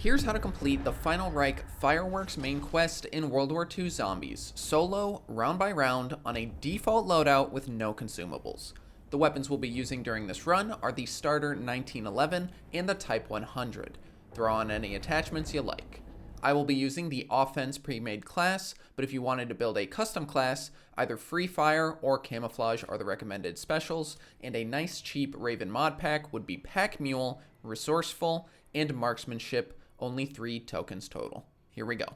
Here's how to complete the final Reich fireworks main quest in World War II Zombies, solo, round by round, on a default loadout with no consumables. The weapons we'll be using during this run are the starter 1911 and the Type 100. Throw on any attachments you like. I will be using the offense pre-made class, but if you wanted to build a custom class, either Free Fire or Camouflage are the recommended specials, and a nice cheap Raven mod pack would be Pack Mule, Resourceful, and Marksmanship, only 3 tokens total. Here we go.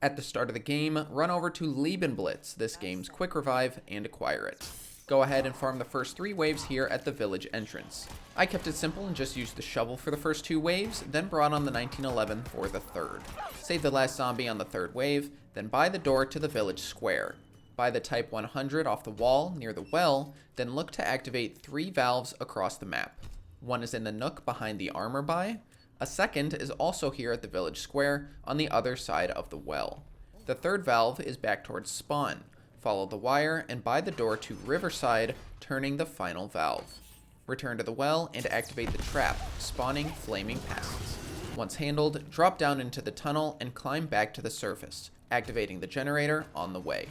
At the start of the game, run over to Liebenblitz, this game's quick revive, and acquire it. Go ahead and farm the first 3 waves here at the village entrance. I kept it simple and just used the shovel for the first 2 waves, then brought on the 1911 for the 3rd. Save the last zombie on the 3rd wave, then buy the door to the village square. Buy the Type 100 off the wall near the well, then look to activate 3 valves across the map. One is in the nook behind the armor buy. A second is also here at the village square on the other side of the well. The 3rd valve is back towards spawn. Follow the wire and buy the door to Riverside, turning the final valve. Return to the well and activate the trap, spawning flaming pests. Once handled, drop down into the tunnel and climb back to the surface, activating the generator on the way.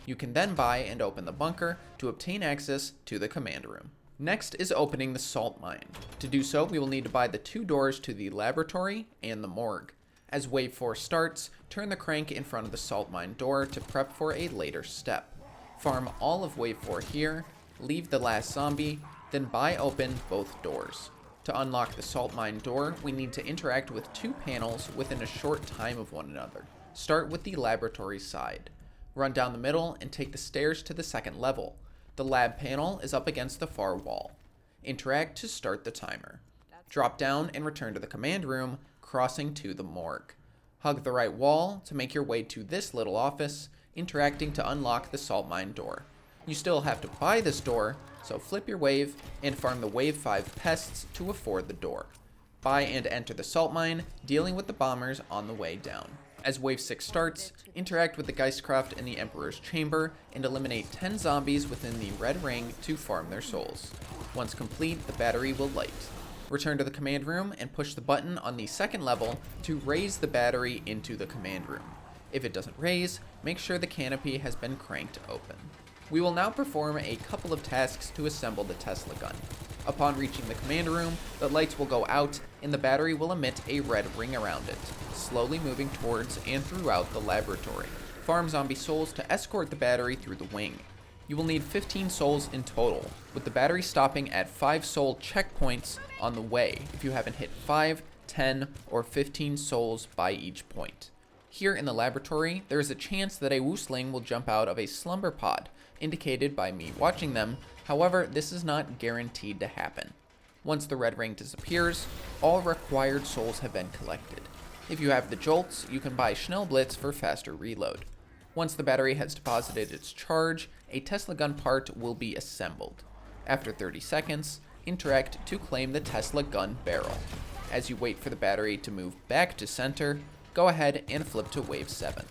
You can then buy and open the bunker to obtain access to the command room. Next is opening the salt mine. To do so, we will need to buy the 2 doors to the laboratory and the morgue. As wave 4 starts, turn the crank in front of the salt mine door to prep for a later step. Farm all of wave 4 here, leave the last zombie, then buy open both doors. To unlock the salt mine door, we need to interact with 2 panels within a short time of one another. Start with the laboratory side. Run down the middle and take the stairs to the 2nd level. The lab panel is up against the far wall. Interact to start the timer. Drop down and return to the command room, crossing to the morgue. Hug the right wall to make your way to this little office, interacting to unlock the salt mine door. You still have to buy this door, so flip your wave and farm the wave 5 pests to afford the door. Buy and enter the salt mine, dealing with the bombers on the way down. As wave 6 starts, interact with the Geistkraft in the Emperor's Chamber and eliminate 10 zombies within the red ring to farm their souls. Once complete, the battery will light. Return to the command room and push the button on the 2nd level to raise the battery into the command room. If it doesn't raise, make sure the canopy has been cranked open. We will now perform a couple of tasks to assemble the Tesla gun. Upon reaching the command room, the lights will go out and the battery will emit a red ring around it, slowly moving towards and throughout the laboratory. Farm zombie souls to escort the battery through the wing. You will need 15 souls in total, with the battery stopping at 5 soul checkpoints on the way if you haven't hit 5, 10, or 15 souls by each point. Here in the laboratory, there is a chance that a Woosling will jump out of a slumber pod, indicated by me watching them. However, this is not guaranteed to happen. Once the red ring disappears, all required souls have been collected. If you have the jolts, you can buy Schnellblitz for faster reload. Once the battery has deposited its charge, a Tesla gun part will be assembled. After 30 seconds, interact to claim the Tesla gun barrel. As you wait for the battery to move back to center, go ahead and flip to wave 7.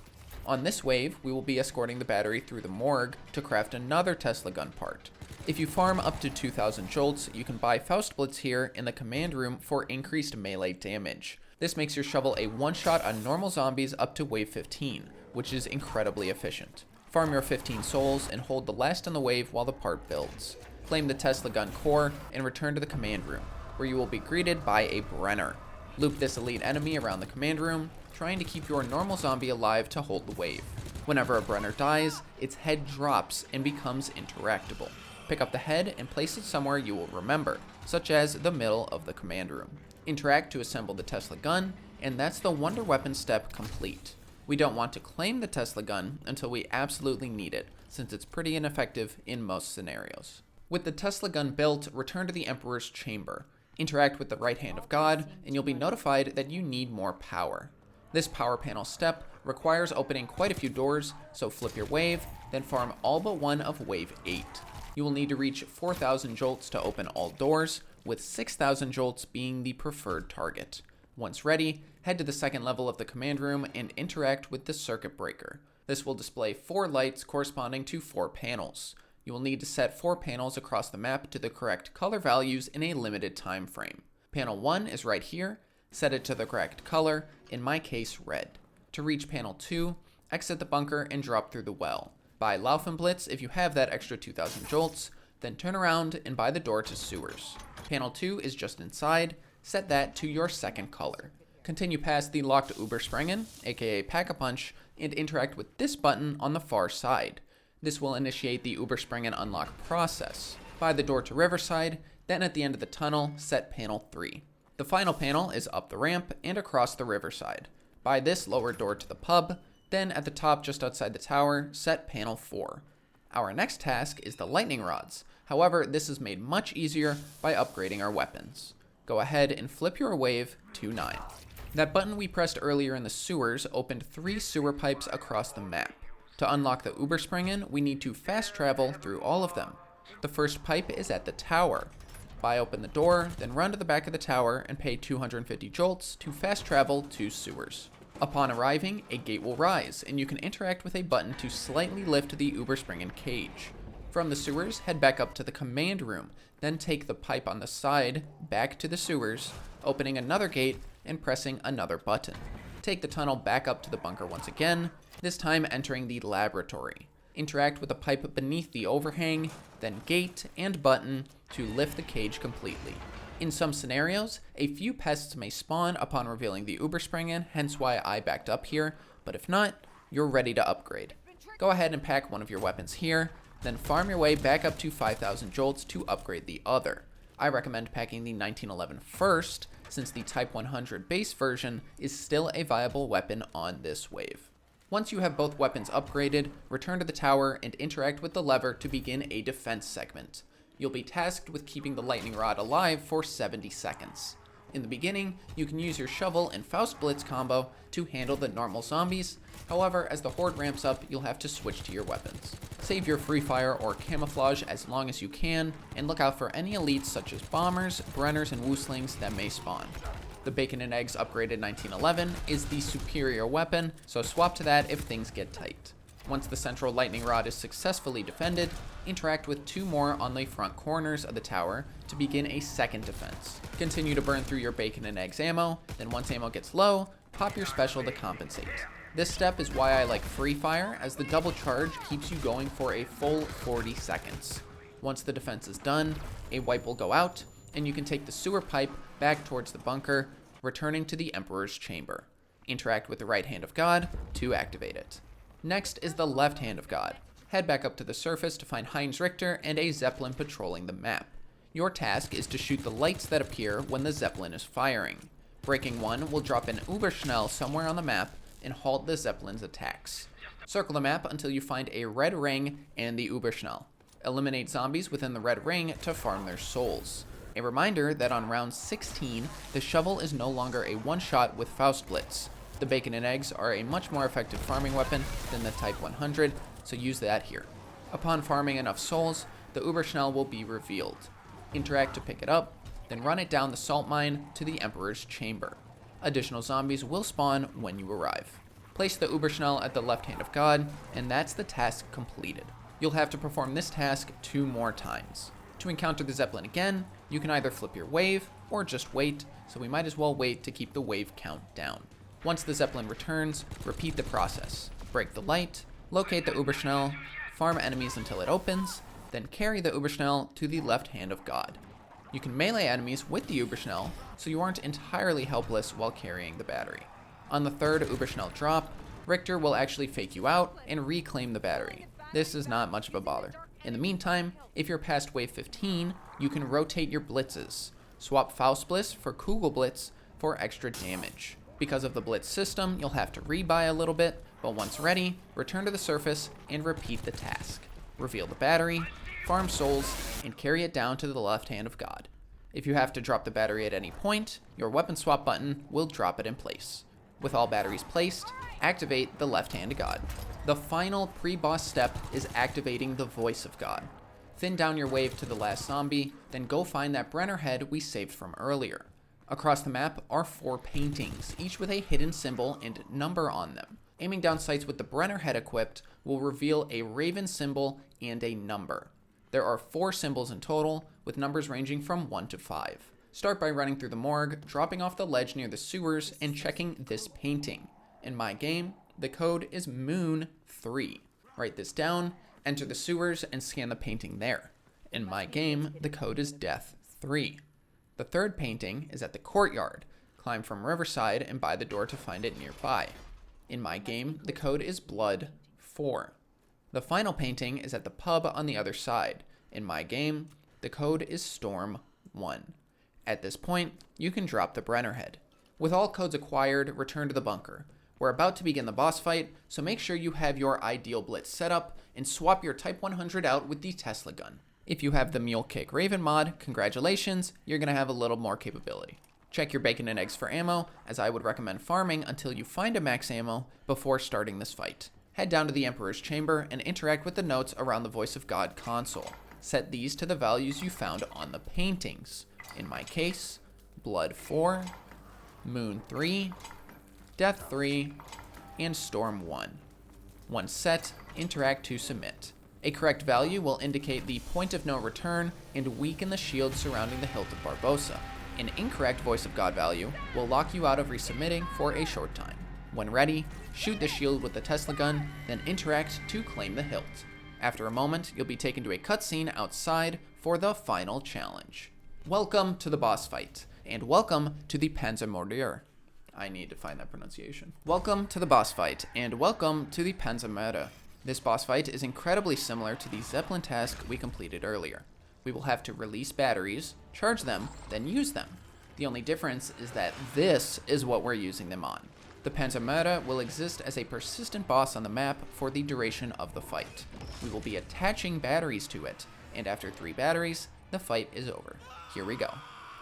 On this wave, we will be escorting the battery through the morgue to craft another Tesla gun part. If you farm up to 2,000 jolts, you can buy Faustblitz here in the command room for increased melee damage. This makes your shovel a one-shot on normal zombies up to wave 15, which is incredibly efficient. Farm your 15 souls and hold the last on the wave while the part builds. Claim the Tesla gun core and return to the command room, where you will be greeted by a Brenner. Loop this elite enemy around the command room, trying to keep your normal zombie alive to hold the wave. Whenever a Brenner dies, its head drops and becomes interactable. Pick up the head and place it somewhere you will remember, such as the middle of the command room. Interact to assemble the Tesla gun, and that's the wonder weapon step complete. We don't want to claim the Tesla gun until we absolutely need it, since it's pretty ineffective in most scenarios. With the Tesla gun built, return to the Emperor's Chamber. Interact with the right hand of God, and you'll be notified that you need more power. This power panel step requires opening quite a few doors, so flip your wave, then farm all but one of wave 8. You will need to reach 4,000 jolts to open all doors, with 6,000 jolts being the preferred target. Once ready, head to the 2nd level of the command room and interact with the circuit breaker. This will display 4 lights corresponding to 4 panels. You will need to set 4 panels across the map to the correct color values in a limited time frame. Panel 1 is right here, set it to the correct color, in my case red. To reach panel 2, exit the bunker and drop through the well. Buy Laufenblitz if you have that extra 2000 jolts, then turn around and buy the door to sewers. Panel 2 is just inside, set that to your second color. Continue past the locked Ubersprengen, aka Pack-a-Punch, and interact with this button on the far side. This will initiate the Ubersprengen unlock process. Buy the door to Riverside, then at the end of the tunnel, set panel 3. The final panel is up the ramp and across the Riverside. Buy this lower door to the pub, then at the top just outside the tower, set panel 4. Our next task is the lightning rods. However, this is made much easier by upgrading our weapons. Go ahead and flip your wave to 9. That button we pressed earlier in the sewers opened 3 sewer pipes across the map. To unlock the Ubersprengen, we need to fast travel through all of them. The first pipe is at the tower. Buy open the door, then run to the back of the tower and pay 250 jolts to fast travel to sewers. Upon arriving, a gate will rise, and you can interact with a button to slightly lift the Ubersprengen cage. From the sewers, head back up to the command room, then take the pipe on the side back to the sewers, opening another gate and pressing another button. Take the tunnel back up to the bunker once again, this time entering the laboratory. Interact with the pipe beneath the overhang, then gate and button to lift the cage completely. In some scenarios, a few pests may spawn upon revealing the Ubersprengen, hence why I backed up here, but if not, you're ready to upgrade. Go ahead and pack one of your weapons here, then farm your way back up to 5,000 jolts to upgrade the other. I recommend packing the 1911 first, since the Type 100 base version is still a viable weapon on this wave. Once you have both weapons upgraded, return to the tower and interact with the lever to begin a defense segment. You'll be tasked with keeping the lightning rod alive for 70 seconds. In the beginning, you can use your shovel and Faust Blitz combo to handle the normal zombies. However, as the horde ramps up, you'll have to switch to your weapons. Save your free fire or camouflage as long as you can, and look out for any elites such as bombers, brenners, and wooslings that may spawn. The Bacon and Eggs upgraded 1911 is the superior weapon, so swap to that if things get tight. Once the central lightning rod is successfully defended, interact with 2 more on the front corners of the tower to begin a second defense. Continue to burn through your Bacon and Eggs ammo, then once ammo gets low, pop your special to compensate. This step is why I like free fire, as the double charge keeps you going for a full 40 seconds. Once the defense is done, a wipe will go out, and you can take the sewer pipe back towards the bunker, returning to the Emperor's Chamber. Interact with the right hand of God to activate it. Next is the left hand of God. Head back up to the surface to find Heinz Richter and a Zeppelin patrolling the map. Your task is to shoot the lights that appear when the Zeppelin is firing. Breaking one will drop an Uberschnell somewhere on the map and halt the Zeppelin's attacks. Circle the map until you find a red ring and the Uberschnell. Eliminate zombies within the red ring to farm their souls. A reminder that on round 16, the shovel is no longer a one-shot with Faust Blitz. The Bacon and Eggs are a much more effective farming weapon than the Type 100, so use that here. Upon farming enough souls, the Uberschnell will be revealed. Interact to pick it up, then run it down the salt mine to the Emperor's Chamber. Additional zombies will spawn when you arrive. Place the Uberschnell at the left hand of God, and that's the task completed. You'll have to perform this task 2 more times. To encounter the Zeppelin again, you can either flip your wave or just wait, so we might as well wait to keep the wave count down. Once the Zeppelin returns, repeat the process. Break the light, locate the Uberschnell, farm enemies until it opens, then carry the Uberschnell to the left hand of God. You can melee enemies with the Uberschnell, so you aren't entirely helpless while carrying the battery. On the 3rd Uberschnell drop, Richter will actually fake you out and reclaim the battery. This is not much of a bother. In the meantime, if you're past wave 15, you can rotate your blitzes. Swap Faust Blitz for Kugelblitz for extra damage. Because of the blitz system, you'll have to rebuy a little bit, but once ready, return to the surface and repeat the task. Reveal the battery, farm souls, and carry it down to the left hand of God. If you have to drop the battery at any point, your weapon swap button will drop it in place. With all batteries placed, activate the left hand of God. The final pre-boss step is activating the voice of God. Thin down your wave to the last zombie, then go find that Brenner head we saved from earlier. Across the map are 4 paintings, each with a hidden symbol and number on them. Aiming down sights with the Brenner head equipped will reveal a raven symbol and a number. There are 4 symbols in total, with numbers ranging from 1 to 5. Start by running through the morgue, dropping off the ledge near the sewers, and checking this painting. In my game, the code is Moon 3. Write this down, enter the sewers, and scan the painting there. In my game, the code is Death 3. The third painting is at the courtyard. Climb from Riverside and by the door to find it nearby. In my game, the code is Blood 4. The final painting is at the pub on the other side. In my game, the code is Storm 1. At this point, you can drop the Brenner head. With all codes acquired, return to the bunker. We're about to begin the boss fight, so make sure you have your ideal blitz set up and swap your Type 100 out with the Tesla gun. If you have the Mule Kick Raven mod, congratulations, you're going to have a little more capability. Check your bacon and eggs for ammo, as I would recommend farming until you find a max ammo before starting this fight. Head down to the Emperor's Chamber and interact with the notes around the Voice of God console. Set these to the values you found on the paintings. In my case, Blood 4, Moon 3, Death 3, and Storm 1. Once set, interact to submit. A correct value will indicate the point of no return and weaken the shield surrounding the hilt of Barbossa. An incorrect Voice of God value will lock you out of resubmitting for a short time. When ready, shoot the shield with the Tesla gun, then interact to claim the hilt. After a moment, you'll be taken to a cutscene outside for the final challenge. Welcome to the boss fight, and welcome to the Panzermörder. I need to find that pronunciation. Welcome to the boss fight, and welcome to the Panzermörder. This boss fight is incredibly similar to the Zeppelin task we completed earlier. We will have to release batteries, charge them, then use them. The only difference is that this is what we're using them on. The Panzermörder will exist as a persistent boss on the map for the duration of the fight. We will be attaching batteries to it, and after 3 batteries, the fight is over. Here we go.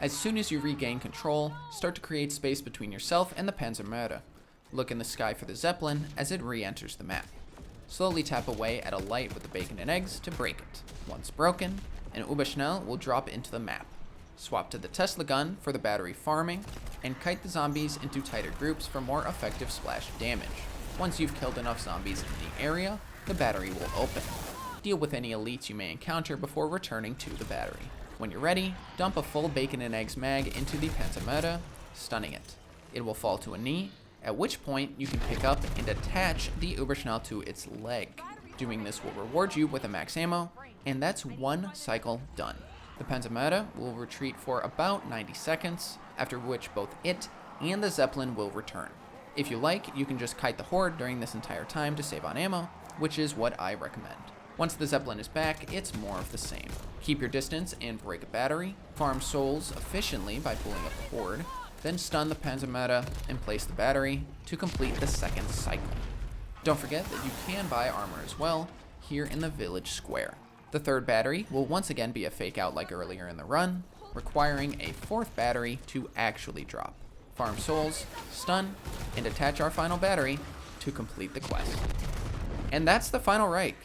As soon as you regain control, start to create space between yourself and the Panzermörder. Look in the sky for the Zeppelin as it re-enters the map. Slowly tap away at a light with the bacon and eggs to break it. Once broken, an Ubersprengen will drop into the map. Swap to the Tesla gun for the battery farming, and kite the zombies into tighter groups for more effective splash damage. Once you've killed enough zombies in the area, the battery will open. Deal with any elites you may encounter before returning to the battery. When you're ready, dump a full bacon and eggs mag into the Panzermörder, stunning it. It will fall to a knee, at which point you can pick up and attach the Ubersprengen to its leg. Doing this will reward you with a max ammo, and that's 1 cycle done. The Panzermörder will retreat for about 90 seconds, after which both it and the Zeppelin will return. If you like, you can just kite the Horde during this entire time to save on ammo, which is what I recommend. Once the Zeppelin is back, it's more of the same. Keep your distance and break a battery, farm souls efficiently by pulling up the Horde, then stun the Panzermörder and place the battery to complete the second cycle. Don't forget that you can buy armor as well, here in the village square. The third battery will once again be a fake out like earlier in the run, requiring a 4th battery to actually drop. Farm souls, stun, and attach our final battery to complete the quest. And that's the final Reich.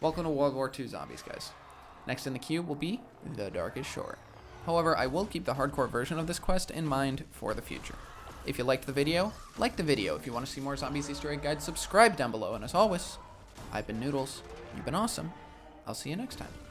Welcome to World War II Zombies, guys. Next in the queue will be The Darkest Shore. However, I will keep the hardcore version of this quest in mind for the future. If you liked the video, like the video. If you want to see more Zombies Easter egg guides, subscribe down below. And as always, I've been Noodles. You've been awesome. I'll see you next time.